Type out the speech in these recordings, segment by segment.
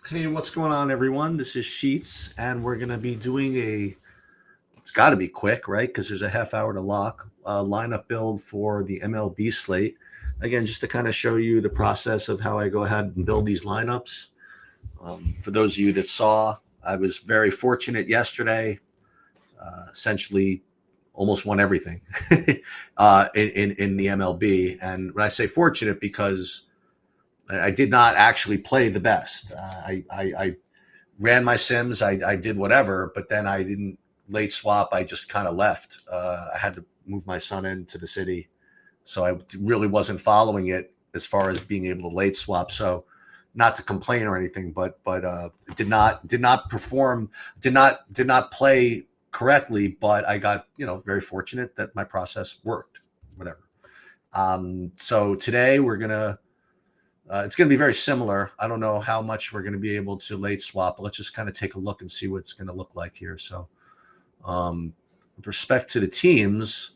Hey, what's going on, everyone? This is Sheets, and we're going to be doing it's got to be quick, right? Because there's a half hour to lock lineup build for the MLB slate. Again, just to kind of show you the process of how I go ahead and build these lineups. For those of you that saw, I was very fortunate yesterday, essentially almost won everything in the MLB. And when I say fortunate, because I did not actually play the best. I ran my sims. I did whatever, but then I didn't late swap. I just kind of left. I had to move my son into the city, so I really wasn't following it as far as being able to late swap. So, not to complain or anything, but did not perform, did not play correctly. But I got very fortunate that my process worked. Whatever. So today we're gonna it's going to be very similar. I don't know how much we're going to be able to late swap, but let's just kind of take a look and see what it's going to look like here. So, with respect to the teams,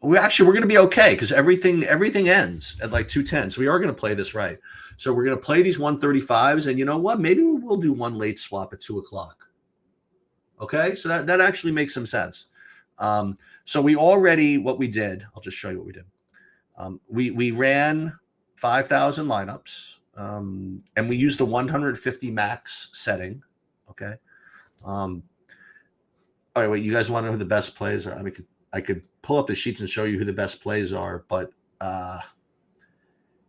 we're going to be okay because everything ends at like 2:10. So we are going to play this right. So we're going to play these 135s, and you know what? Maybe we'll do one late swap at 2:00. Okay, so that actually makes some sense. So what we did. I'll just show you what we did. We ran 5,000 lineups, and we used the 150 max setting. Okay. All right. Wait. You guys want to know who the best plays are? I mean, I could pull up the sheets and show you who the best plays are, but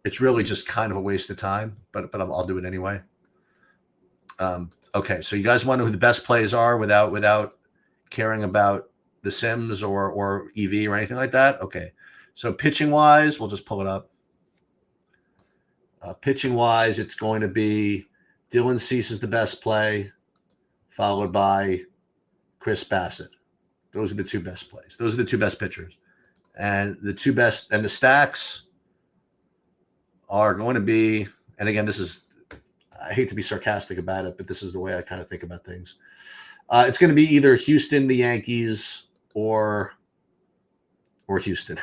it's really just kind of a waste of time. But I'll do it anyway. Okay. So you guys want to know who the best plays are without caring about the Sims or EV or anything like that? Okay. So pitching wise, we'll just pull it up. Pitching wise, it's going to be Dylan Cease is the best play, followed by Chris Bassett. Those are the two best plays. Those are the two best pitchers. And the stacks are going to be, and again, I hate to be sarcastic about it, but this is the way I kind of think about things. It's going to be either Houston, the Yankees, or Houston.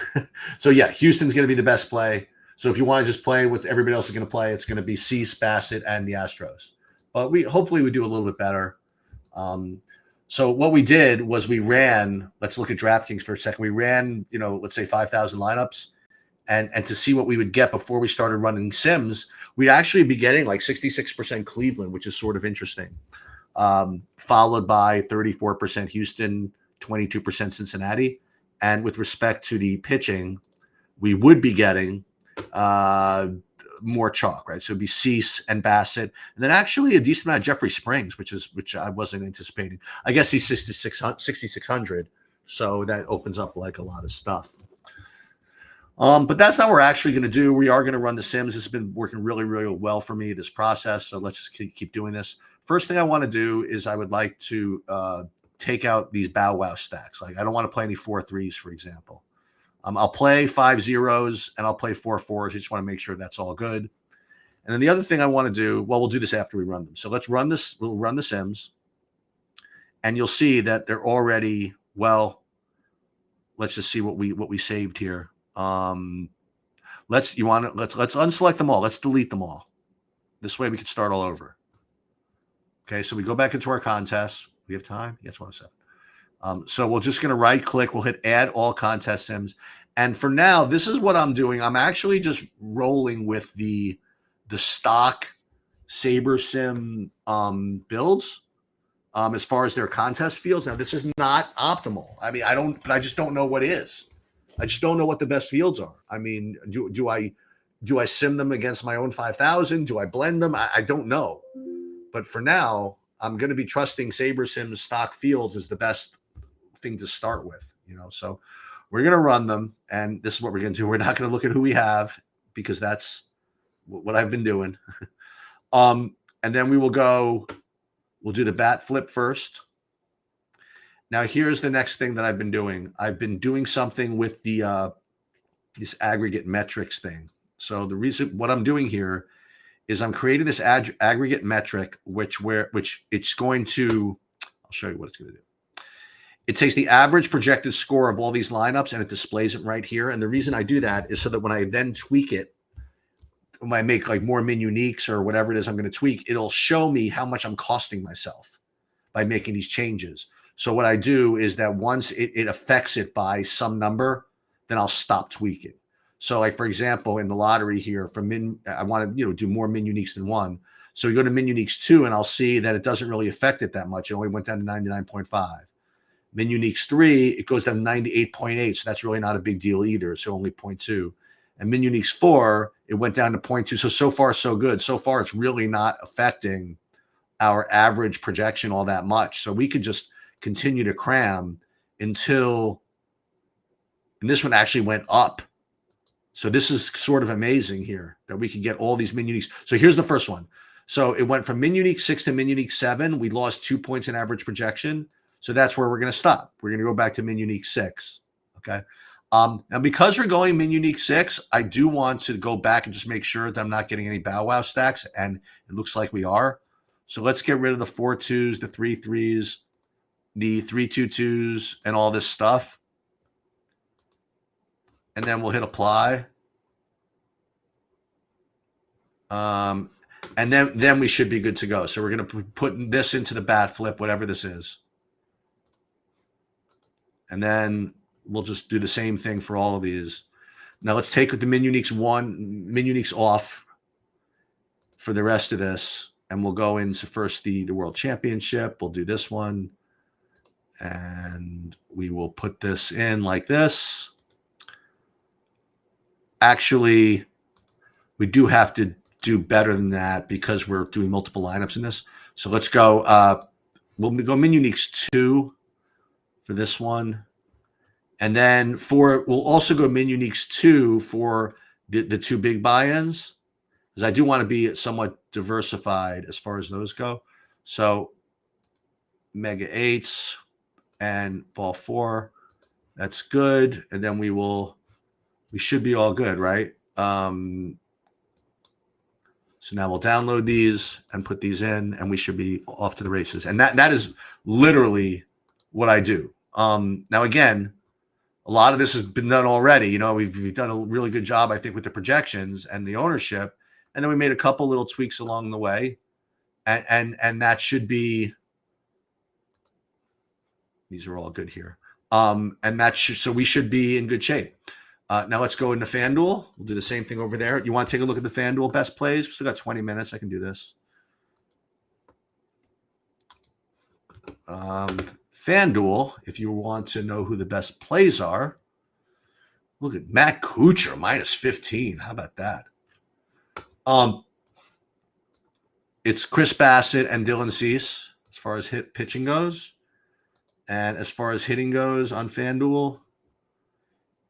So yeah, Houston's going to be the best play. So if you want to just play with everybody else is going to play, it's going to be Cease, Bassett, and the Astros. But hopefully we do a little bit better. So what we did was we ran. Let's look at DraftKings for a second. We ran, let's say 5,000 lineups, and to see what we would get before we started running Sims, we'd actually be getting like 66% Cleveland, which is sort of interesting. Followed by 34% Houston, 22% Cincinnati, and with respect to the pitching, we would be getting more chalk, right? So it'd be Cease and Bassett, and then actually a decent amount of Jeffrey Springs, which I wasn't anticipating. I guess he's 6,600, so that opens up like a lot of stuff. But that's not what we're actually going to do. We are going to run the Sims. This has been working really, really well for me, this process. So let's just keep doing this. First thing I want to do is I would like to take out these Bow Wow stacks. Like I don't want to play any 4-3s, for example. I'll play 5 zeros and I'll play 4 4s. I just want to make sure that's all good. And then the other thing I want to do, we'll do this after we run them. So let's run this. We'll run the Sims, and you'll see that they're already Let's just see what we saved here. Let's unselect them all. Let's delete them all. This way we can start all over. Okay, so we go back into our contest. We have time. Yes, 107. So we're just going to right click. We'll hit add all contest sims. And for now, this is what I'm doing. I'm actually just rolling with the stock Saber Sim builds as far as their contest fields. Now, this is not optimal. I mean, I just don't know what is. I just don't know what the best fields are. I mean, do I sim them against my own 5,000? Do I blend them? I don't know. But for now, I'm going to be trusting Saber Sim's stock fields as the best thing to start with, So we're going to run them, and this is what we're going to do. We're not going to look at who we have because that's what I've been doing. And then we'll do the bat flip first. Now, here's the next thing that I've been doing. I've been doing something with the this aggregate metrics thing. So what I'm doing here is I'm creating this aggregate metric, which it's going to, I'll show you what it's going to do. It takes the average projected score of all these lineups and it displays it right here. And the reason I do that is so that when I then tweak it, when I make like more min uniques or whatever it is I'm going to tweak, it'll show me how much I'm costing myself by making these changes. So what I do is that once it affects it by some number, then I'll stop tweaking. So like, for example, in the lottery here for I want to, do more min uniques than one. So we go to min uniques 2 and I'll see that it doesn't really affect it that much. It only went down to 99.5. Min uniques 3, it goes down to 98.8. So that's really not a big deal either. So only 0.2. And min uniques 4, it went down to 0.2. So far, so good. So far, it's really not affecting our average projection all that much. So we could just continue to cram until, and this one actually went up. So this is sort of amazing here that we can get all these min uniques. So here's the first one. So it went from min unique 6 to min unique 7. We lost 2 points in average projection. So that's where we're going to stop. We're going to go back to min unique 6. Okay. And because we're going min unique 6, I do want to go back and just make sure that I'm not getting any bow wow stacks. And it looks like we are. So let's get rid of the 4 2s, the 3 3s, the 3 2 2s, and all this stuff. And then we'll hit apply. And then we should be good to go. So we're going to put this into the bat flip, whatever this is. And then we'll just do the same thing for all of these. Now let's take the min uniques off for the rest of this. And we'll go into first the World Championship. We'll do this one. And we will put this in like this. Actually, we do have to do better than that because we're doing multiple lineups in this. So let's go. We'll go min uniques 2 for this one. And then we'll also go min uniques 2 for the 2 big buy-ins, because I do want to be somewhat diversified as far as those go. So mega 8s and ball 4, that's good. And then we should be all good, right? So now we'll download these and put these in, and we should be off to the races. And that is literally what I do. Now, again, a lot of this has been done already. We've done a really good job, I think, with the projections and the ownership. And then we made a couple little tweaks along the way. And that should be, these are all good here. So we should be in good shape. Now let's go into FanDuel. We'll do the same thing over there. You want to take a look at the FanDuel best plays? We still got 20 minutes. I can do this. FanDuel, if you want to know who the best plays are, look at Matt Kuchar, minus 15. How about that? It's Chris Bassett and Dylan Cease as far as pitching goes. And as far as hitting goes on FanDuel,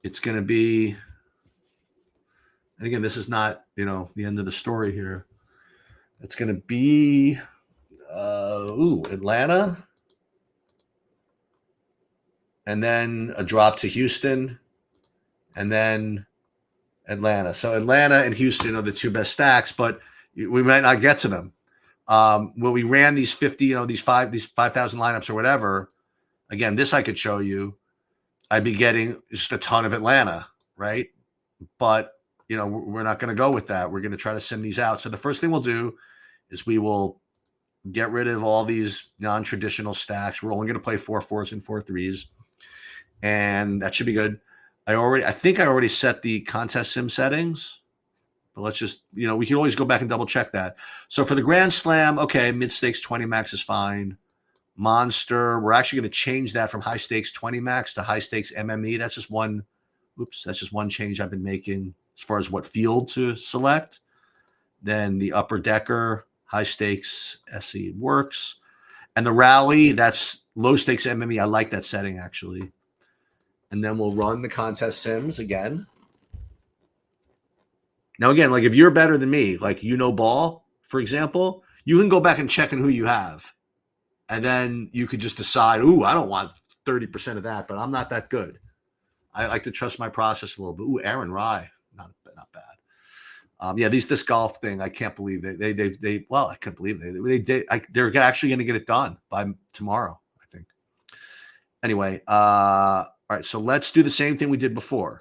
it's going to be, and again, this is not, the end of the story here. It's going to be, Atlanta. And then a drop to Houston. And then Atlanta. So Atlanta and Houston are the 2 best stacks, but we might not get to them. When we ran these 50, these 5,000 lineups or whatever, again, this I could show you. I'd be getting just a ton of Atlanta, right? But, we're not going to go with that. We're going to try to send these out. So the first thing we'll do is we will get rid of all these non-traditional stacks. We're only going to play 4 4s and 4 3s. And that should be good. I think I already set the contest sim settings. But let's just, we can always go back and double check that. So for the Grand Slam, okay, mid-stakes 20 max is fine. Monster, we're actually going to change that from high stakes 20 max to high stakes MME. That's just one change I've been making as far as what field to select. Then the upper decker, high stakes SE works. And the rally, that's low stakes MME. I like that setting actually. And then we'll run the contest sims again. Now, again, like if you're better than me, like ball, for example, you can go back and check on who you have. And then you could just decide, I don't want 30% of that, but I'm not that good. I like to trust my process a little bit. Aaron Rye, not bad. This golf thing, I can't believe I can't believe they're actually going to get it done by tomorrow, I think. Anyway, all right, so let's do the same thing we did before.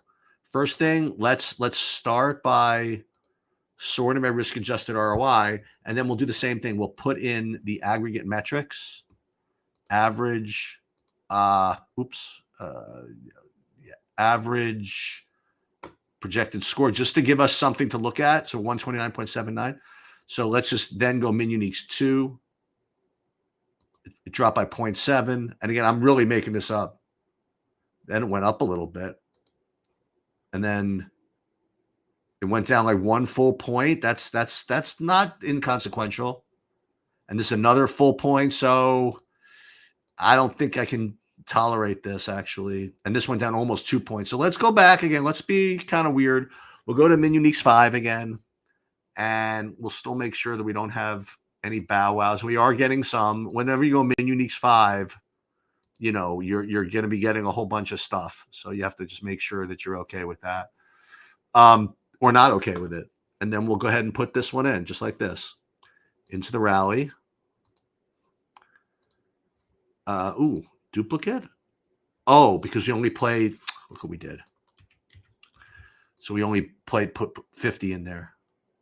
First thing, let's start by sorting by risk-adjusted ROI, and then we'll do the same thing. We'll put in the aggregate metrics, average, average projected score, just to give us something to look at. So 129.79. So let's just then go min uniques 2. It dropped by 0.7. And again, I'm really making this up. Then it went up a little bit. And then it went down like 1 full point. That's not inconsequential. And this is another full point. So I don't think I can tolerate this, actually. And this went down almost 2 points. So let's go back again. Let's be kind of weird. We'll go to min uniques 5 again. And we'll still make sure that we don't have any bow wows. We are getting some. Whenever you go min uniques 5, you know, you're going to be getting a whole bunch of stuff. So you have to just make sure that you're okay with that. Or not okay with it. And then we'll go ahead and put this one in, just like this, into the rally. Duplicate? Oh, because we only played, look what we did. So we only put 50 in there.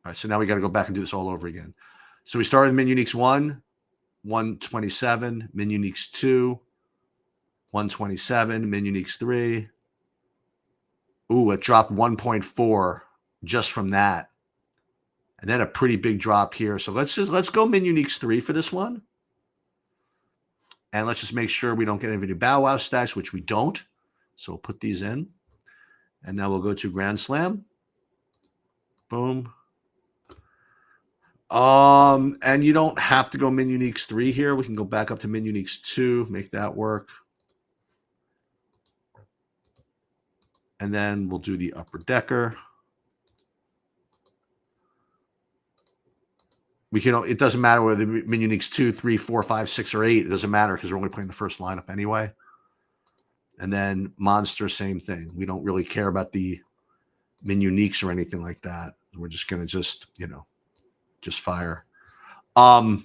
All right, so now we got to go back and do this all over again. So we started with min uniques 1, 127, min uniques 2, 127, min uniques 3. It dropped 1.4 just from that. And then a pretty big drop here. So let's go min uniques 3 for this one. And let's just make sure we don't get any bow wow stacks, which we don't. So we'll put these in. And now we'll go to Grand Slam. Boom. And you don't have to go min uniques 3 here. We can go back up to min uniques 2, make that work. And then we'll do the upper decker. It doesn't matter whether min uniques 2, 3, 4, 5, 6, or 8. It doesn't matter because we're only playing the first lineup anyway. And then monster, same thing. We don't really care about the min uniques or anything like that. We're just going to just fire. And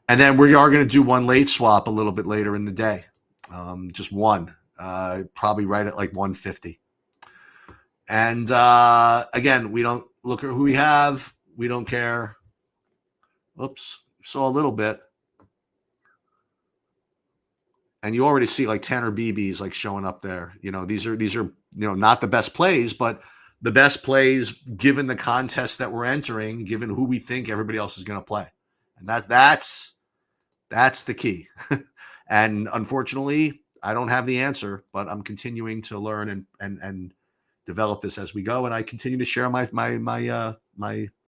then we are going to do one late swap a little bit later in the day. Just one, probably right at like 150. And again, we don't look at who we have. We don't care. Oops, saw a little bit. And you already see like Tanner BB's like showing up there. These are not the best plays, but the best plays given the contest that we're entering, given who we think everybody else is going to play. And that's the key. And unfortunately, I don't have the answer, but I'm continuing to learn and develop this as we go. And I continue to share my